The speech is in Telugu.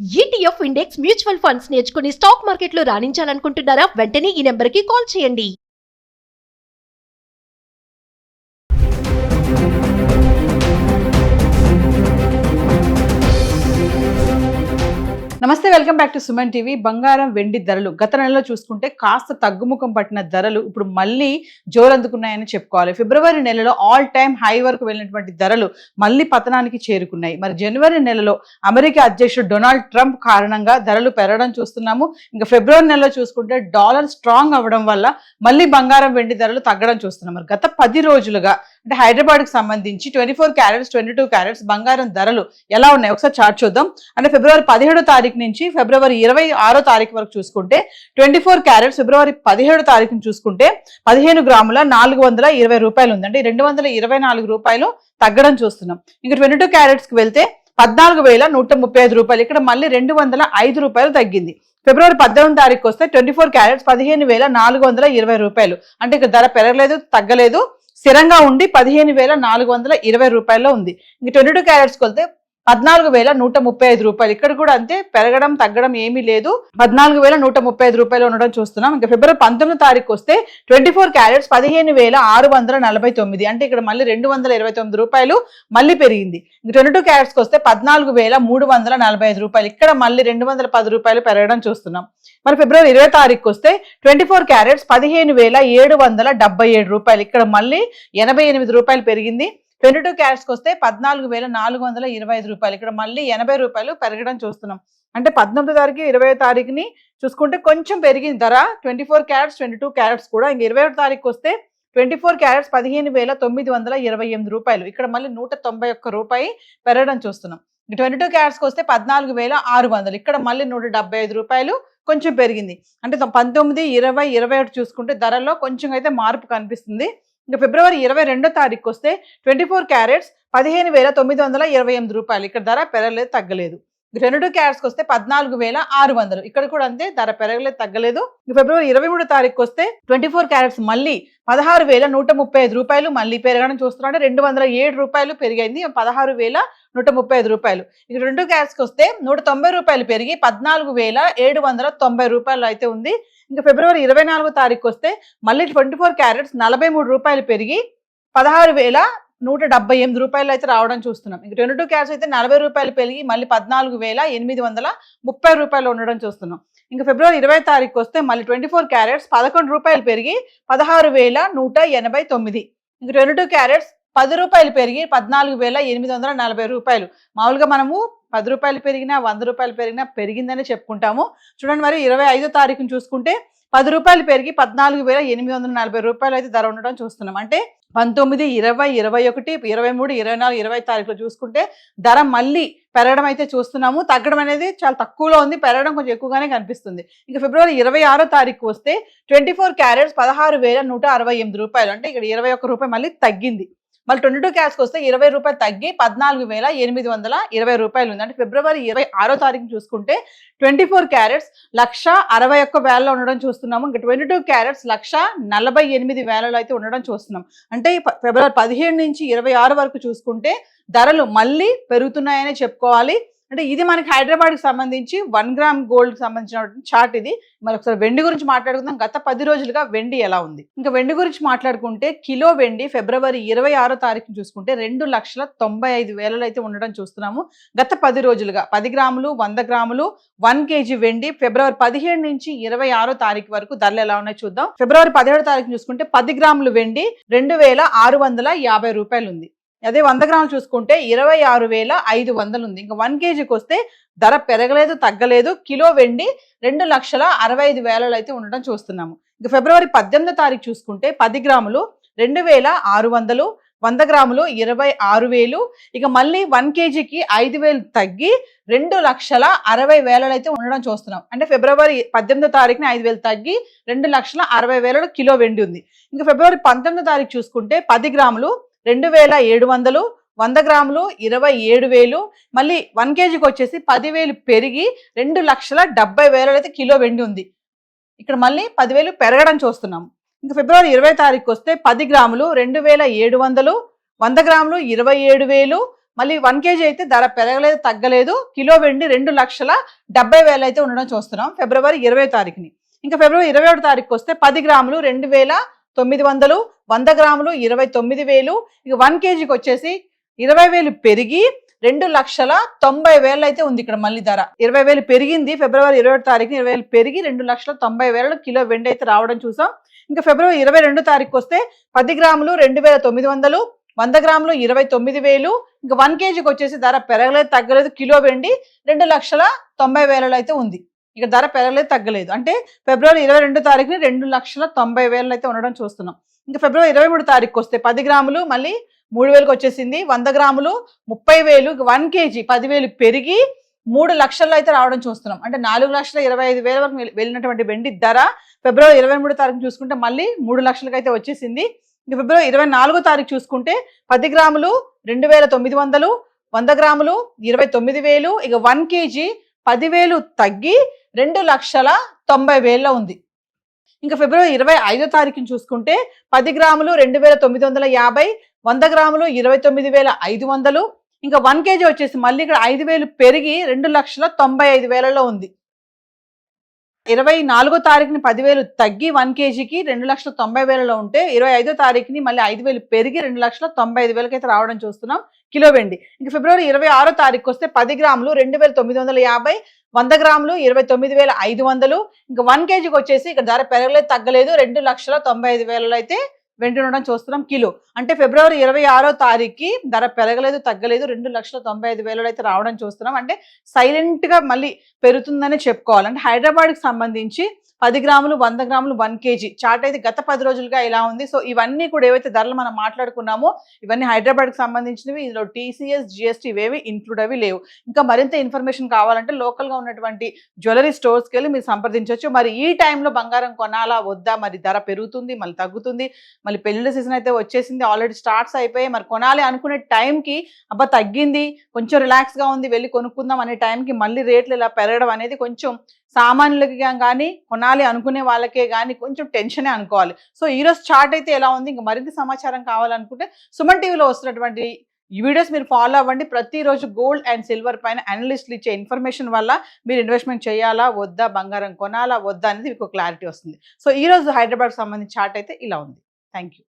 ETF ఇండెక్స్ మ్యూచువల్ ఫండ్స్ నేర్చుకుని స్టాక్ మార్కెట్లో రాణించాలనుకుంటున్నారా? వెంటనే ఈ నెంబర్కి కాల్ చేయండి. నమస్తే, welcome back to Suman TV. బంగారం వెండి ధరలు గత నెలలో చూసుకుంటే కాస్త తగ్గుముఖం పట్టిన ధరలు ఇప్పుడు మళ్ళీ జోరందుకున్నాయని చెప్పుకోవాలి. ఫిబ్రవరి నెలలో ఆల్ టైమ్ హై వరకు వెళ్ళినటువంటి ధరలు మళ్ళీ పతనానికి చేరుకున్నాయి. మరి జనవరి నెలలో అమెరికా అధ్యక్షుడు డొనాల్డ్ ట్రంప్ కారణంగా ధరలు పెరగడం చూస్తున్నాము. ఇంకా ఫిబ్రవరి నెలలో చూసుకుంటే డాలర్ స్ట్రాంగ్ అవ్వడం వల్ల మళ్ళీ బంగారం వెండి ధరలు తగ్గడం చూస్తున్నాం. మరి గత 10 రోజులుగా అంటే హైదరాబాద్కి సంబంధించి 24 క్యారెట్స్ 22 క్యారెట్స్ బంగారం ధరలు ఎలా ఉన్నాయి ఒకసారి చార్ట్ చూద్దాం. అంటే ఫిబ్రవరి 17వ తారీఖు నుంచి ఫిబ్రవరి 26వ తారీఖు వరకు చూసుకుంటే 24 క్యారెట్స్ ఫిబ్రవరి 17వ తారీఖును చూసుకుంటే 15 గ్రాముల 420 రూపాయలు ఉంది. అంటే 224 రూపాయలు తగ్గడం చూస్తున్నాం. ఇంకా 22 క్యారెట్స్ కి వెళ్తే 14,135 రూపాయలు, ఇక్కడ మళ్ళీ 205 రూపాయలు తగ్గింది. ఫిబ్రవరి 18వ తారీఖు వస్తే 24 క్యారెట్స్ 15,420 రూపాయలు, అంటే ఇక్కడ ధర పెరగలేదు తగ్గలేదు, స్థిరంగా ఉండి 15,420 రూపాయల్లో ఉంది. ఇంక 22 క్యారెట్స్కి వెళ్తే 14,135 రూపాయలు, ఇక్కడ కూడా అంతే, పెరగడం తగ్గడం ఏమీ లేదు, 14,135 రూపాయలు ఉండడం చూస్తున్నాం. ఇంకా ఫిబ్రవరి 19వ తారీఖు వస్తే 24 క్యారెట్స్ 15,649, అంటే ఇక్కడ మళ్ళీ 229 రూపాయలు మళ్ళీ పెరిగింది. ఇంక 22 క్యారెట్స్కి వస్తే 14,345 రూపాయలు, ఇక్కడ మళ్ళీ 210 రూపాయలు పెరగడం చూస్తున్నాం. మరి ఫిబ్రవరి 20వ తారీఖు వస్తే 24 క్యారెట్స్ 15,777 రూపాయలు, ఇక్కడ మళ్ళీ 88 రూపాయలు పెరిగింది. 22 క్యారెట్స్కి వస్తే 14,425 రూపాయలు, ఇక్కడ మళ్ళీ 80 రూపాయలు పెరగడం చూస్తున్నాం. అంటే 19వ తారీఖు 20వ తారీఖుని చూసుకుంటే కొంచెం పెరిగింది ధర 24 క్యారెట్స్ 22 క్యారెట్స్ కూడా. ఇంక 20వ తారీఖు వస్తే 24 క్యారెట్స్ 15,928 రూపాయలు, ఇక్కడ మళ్ళీ 191 రూపాయి పెరగడం చూస్తున్నాం. 22 క్యారెట్స్కి వస్తే 14,600, ఇక్కడ మళ్ళీ 175 రూపాయలు కొంచెం పెరిగింది. అంటే 19, 20, 21 చూసుకుంటే ధరల్లో కొంచెం అయితే మార్పు కనిపిస్తుంది. ఇంకా ఫిబ్రవరి 22వ తారీఖు వస్తే 24 క్యారెట్స్ 15,928 రూపాయలు, ఇక్కడ ధర పెరగలేదు తగ్గలేదు. 22 క్యారెట్స్కి వస్తే 14,600, ఇక్కడ కూడా అంతే, ధర పెరగలేదు తగ్గలేదు. ఫిబ్రవరి 23వ తారీఖు వస్తే 24 క్యారెట్స్ మళ్ళీ 16,135 రూపాయలు మళ్ళీ పెరగడం చూస్తున్నాం. అంటే 207 రూపాయలు పెరిగింది, 16,135 రూపాయలు. ఇక 22 క్యారెట్స్కి వస్తే 190 రూపాయలు పెరిగి 14,790 రూపాయలు అయితే ఉంది. ఇంకా ఫిబ్రవరి 24వ తారీఖు వస్తే మళ్ళీ 24 క్యారెట్స్ 43 రూపాయలు పెరిగి 16,178 రూపాయలు అయితే రావడం చూస్తున్నాం. ఇంక 22 క్యారెట్స్ అయితే 40 రూపాయలు పెరిగి మళ్ళీ 14,830 రూపాయలు ఉండడం చూస్తున్నాం. ఇంకా ఫిబ్రవరి 20వ తారీఖు వస్తే మళ్ళీ 24 క్యారెట్స్ 11 రూపాయలు పెరిగి 16,189. ఇంక 22 క్యారెట్స్ 10 రూపాయలు పెరిగి 14,840 రూపాయలు. మామూలుగా మనము 10 రూపాయలు పెరిగినా 100 రూపాయలు పెరిగినా పెరిగిందని చెప్పుకుంటాము. చూడండి, మరి 25వ తారీఖును చూసుకుంటే 10 రూపాయలు పెరిగి 14,840 రూపాయలు అయితే ధర ఉండడం చూస్తున్నాం. అంటే 19, 20, 21, 23, 24, 20 తారీఖులో చూసుకుంటే ధర మళ్ళీ పెరగడం అయితే చూస్తున్నాము. తగ్గడం అనేది చాలా తక్కువలో ఉంది, పెరగడం కొంచెం ఎక్కువగానే కనిపిస్తుంది. ఇంకా ఫిబ్రవరి 26వ తారీఖు వస్తే 24 క్యారెట్స్ 16,168 రూపాయలు, అంటే ఇక్కడ 21 రూపాయలు మళ్ళీ తగ్గింది. మళ్ళీ 22 క్యారెట్స్కి వస్తే 20 రూపాయలు తగ్గి 14,820 రూపాయలు ఉంది. అంటే ఫిబ్రవరి 26వ తారీఖు చూసుకుంటే 24 క్యారెట్స్ 1,61,000 ఉండడం చూస్తున్నాము. ఇంకా 22 క్యారెట్స్ 1,48,000 అయితే ఉండడం చూస్తున్నాం. అంటే ఫిబ్రవరి 17 నుంచి 26 వరకు చూసుకుంటే ధరలు మళ్ళీ పెరుగుతున్నాయని చెప్పుకోవాలి. అంటే ఇది మనకి హైదరాబాద్కి సంబంధించి 1 గ్రామ్ గోల్డ్కి సంబంధించిన చార్ట్ ఇది. మరి ఒకసారి వెండి గురించి మాట్లాడుకుందాం. గత 10 రోజులుగా వెండి ఎలా ఉంది? ఇంకా వెండి గురించి మాట్లాడుకుంటే కిలో వెండి ఫిబ్రవరి 26వ తారీఖు చూసుకుంటే 2,95,000 అయితే ఉండడం చూస్తున్నాము. గత 10 రోజులుగా 10 గ్రాములు 100 గ్రాములు 1 కేజీ వెండి ఫిబ్రవరి 17 నుంచి 26వ తారీఖు వరకు ధరలు ఎలా ఉన్నాయో చూద్దాం. ఫిబ్రవరి 17వ తారీఖు చూసుకుంటే 10 గ్రాములు వెండి 2,650 రూపాయలు ఉంది. అదే 100 గ్రాములు చూసుకుంటే 26,500 ఉంది. ఇంకా 1 కేజీకి వస్తే ధర పెరగలేదు తగ్గలేదు, కిలో వెండి 2,65,000 అయితే ఉండడం చూస్తున్నాము. ఇంకా ఫిబ్రవరి 18వ తారీఖు చూసుకుంటే 10 గ్రాములు 2,600, 100 గ్రాములు 26,000, ఇక మళ్ళీ 1 కేజీకి 5,000 తగ్గి 2,60,000 అయితే ఉండడం చూస్తున్నాం. అంటే ఫిబ్రవరి 18వ తారీఖున 5,000 తగ్గి 2,60,000 కిలో వెండి ఉంది. ఇంకా ఫిబ్రవరి 19వ తారీఖు చూసుకుంటే 10 గ్రాములు 2,700, 100 గ్రాములు 27,000, మళ్ళీ 1 కేజీకి వచ్చేసి 10,000 పెరిగి 2,70,000 అయితే కిలో వెండి ఉంది. ఇక్కడ మళ్ళీ 10,000 పెరగడం చూస్తున్నాము. ఇంకా ఫిబ్రవరి 20వ తారీఖు వస్తే 10 గ్రాములు 2,700, 100 గ్రాములు 27,000, మళ్ళీ 1 kg అయితే ధర పెరగలేదు తగ్గలేదు. కిలో వెండి 2,70,000 అయితే ఉండడం చూస్తున్నాం ఫిబ్రవరి 20వ తారీఖుని. ఇంకా ఫిబ్రవరి 21వ తారీఖుకి వస్తే 10 గ్రాములు 2,900, 100 గ్రాములు 29,000, ఇక 1 kgకి వచ్చేసి 20,000 పెరిగి 2,90,000 అయితే ఉంది ఇక్కడ మళ్ళీ ధర. 20,000 పెరిగింది ఫిబ్రవరి 21వ తారీఖుని, 20,000 పెరిగి 2,90,000 కిలో వెండి అయితే రావడం చూసాం. ఇంకా ఫిబ్రవరి 22వ తారీఖుకి వస్తే 10 గ్రాములు 2,900, 100 గ్రాములు 29,000, ఇంకా 1 kgకి వచ్చేసి ధర పెరగలేదు తగ్గలేదు కిలో వెండి 2,90,000 అయితే ఉంది. ఇక ధర పెరగలేదు తగ్గలేదు అంటే ఫిబ్రవరి 22వ తారీఖుని 2,90,000 అయితే ఉండడం చూస్తున్నాం. ఇంకా ఫిబ్రవరి 23వ తారీఖుకి వస్తే 10 గ్రాములు మళ్ళీ 3,000కి వచ్చేసింది, 100 గ్రాములు 30,000, 1 kg 10,000 పెరిగి 3 లక్షల్లో అయితే రావడం చూస్తున్నాం. అంటే 4,25,000 వరకు వెళ్ళినటువంటి వెండి ధర ఫిబ్రవరి 23వ తారీఖు చూసుకుంటే మళ్ళీ 3 లక్షలకి అయితే వచ్చేసింది. ఇంకా ఫిబ్రవరి 24వ తారీఖు చూసుకుంటే 10 గ్రాములు 2,900, 100 గ్రాములు 29,000, ఇక 1 kg 10,000 తగ్గి 2,90,000 ఉంది. ఇంకా ఫిబ్రవరి 25వ తారీఖుని చూసుకుంటే 10 గ్రాములు 2,950, 100 గ్రాములు 29,500, ఇంకా 1 kg వచ్చేసి మళ్ళీ ఇక్కడ 5,000 పెరిగి 2,95,000 ఉంది. 24వ తారీఖుని 10,000 తగ్గి 1 kgకి 2,90,000 ఉంటే 25వ తారీఖుని మళ్ళీ 5,000 పెరిగి 2,95,000 అయితే రావడం చూస్తున్నాం కిలో వెండి. ఇంకా ఫిబ్రవరి 26వ తారీఖు వస్తే 10 గ్రాములు 2,950, 100 గ్రాములు 29,500, ఇంకా 1 kgకి వచ్చేసి ఇక్కడ ధర పెరగలేదు తగ్గలేదు 2,95,000 అయితే వెండి ఉండడం చూస్తున్నాం కిలో. అంటే ఫిబ్రవరి 26వ తారీఖుకి ధర పెరగలేదు తగ్గలేదు 2,95,000 అయితే రావడం చూస్తున్నాం. అంటే సైలెంట్ గా మళ్ళీ పెరుగుతుందని చెప్పుకోవాలి. అంటే హైదరాబాద్కి సంబంధించి 10 గ్రాములు 100 గ్రాములు 1 kg చార్ట్ అయితే గత 10 రోజులుగా ఇలా ఉంది. సో ఇవన్నీ కూడా ఏవైతే ధరలు మనం మాట్లాడుకున్నామో ఇవన్నీ హైదరాబాద్కి సంబంధించినవి. ఇందులో TCS GST ఇవేవి ఇంక్లూడ్ అవి లేవు. ఇంకా మరింత ఇన్ఫర్మేషన్ కావాలంటే లోకల్గా ఉన్నటువంటి జ్యువెలరీ స్టోర్స్కి వెళ్ళి మీరు సంప్రదించవచ్చు. మరి ఈ టైంలో బంగారం కొనాలా వద్దా, మరి ధర పెరుగుతుంది మళ్ళీ తగ్గుతుంది, మళ్ళీ పెళ్లి సీజన్ అయితే వచ్చేసింది, ఆల్రెడీ స్టార్ట్స్ అయిపోయి, మరి కొనాలి అనుకునే టైంకి అబ్బా తగ్గింది కొంచెం రిలాక్స్గా ఉంది వెళ్ళి కొనుక్కుందాం అనే టైంకి మళ్ళీ రేట్లు ఇలా పెరగడం అనేది కొంచెం సామాన్యులకి కానీ కొనాలి అనుకునే వాళ్ళకే కానీ కొంచెం టెన్షనే అనుకోవాలి. సో ఈరోజు చార్ట్ అయితే ఎలా ఉంది, ఇంకా మరింత సమాచారం కావాలనుకుంటే సుమన్ టీవీలో వస్తున్నటువంటి ఈ వీడియోస్ మీరు ఫాలో అవ్వండి. ప్రతిరోజు గోల్డ్ అండ్ సిల్వర్ పైన అనలిస్టులు ఇచ్చే ఇన్ఫర్మేషన్ వల్ల మీరు ఇన్వెస్ట్మెంట్ చేయాలా వద్దా, బంగారం కొనాలా వద్దా అనేది మీకు క్లారిటీ వస్తుంది. సో ఈరోజు హైదరాబాద్కి సంబంధించి చార్ట్ అయితే ఇలా ఉంది. Thank you.